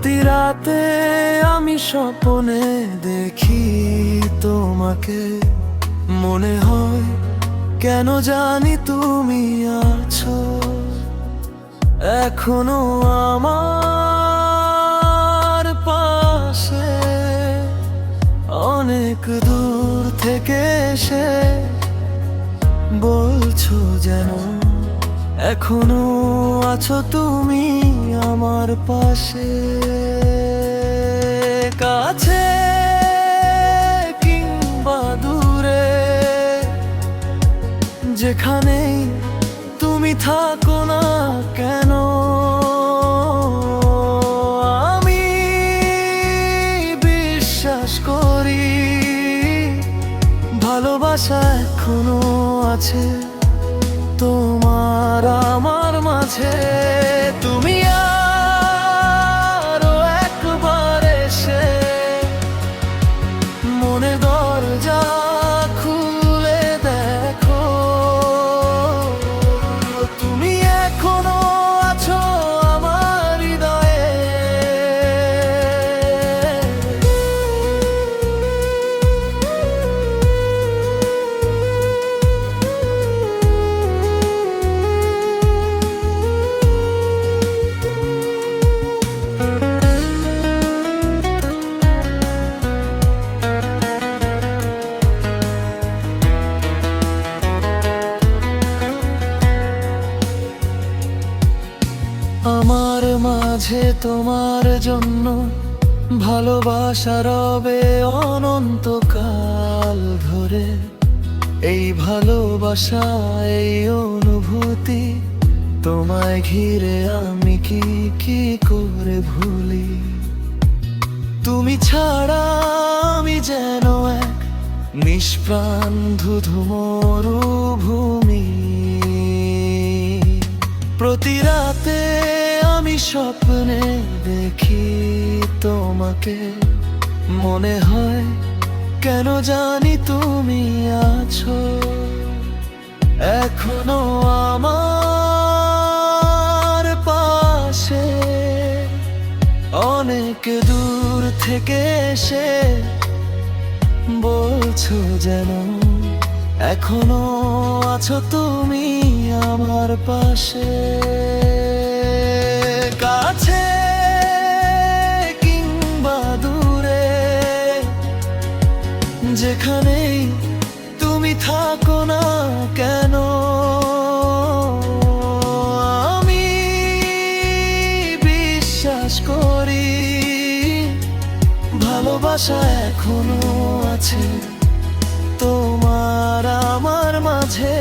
প্রতি রাতে আমি স্বপ্নে দেখি তোমাকে, মনে হয় কেন জানি তুমি আছো এখনো আমার পাশে। অনেক দূর থেকে এসে বলছো যেন এখনো আছো তুমি আমার পাশে। কাছে কিংবা দূরে, যেখানেই তুমি থাকো না কেন, আমি বিশ্বাস করি ভালোবাসা এখনো আছে তোমার আমার মাঝে। তুমি আরো একবার এসে মনে দরজা খুলে দেখো, তুমি এখনো আছো আমার হৃদয়ে। আমার মাঝে তোমার জন্য ভালোবাসা রবে অনন্তকাল ধরে। এই ভালোবাসা, এই অনুভূতি তোমায় ঘিরে আমি কি করে ভুলি। তুমি ছাড়া আমি যেন এক নিষ্প্রাণ ধুধু মরুভূমি। প্রতি রাতে আমি স্বপ্নে দেখি তোমাকে, মনে হয় কেন জানি তুমি আছো এখনো আমার পাশে। অনেক দূর থেকে এসে বলছো যেন এখনো আছো তুমি আমার পাশে। কাছে কিংবা দূরে, যেখানেই তুমি থাকো না কেন, আমি বিশ্বাস করি ভালোবাসা এখনো আছে তোমার আমার মাঝে।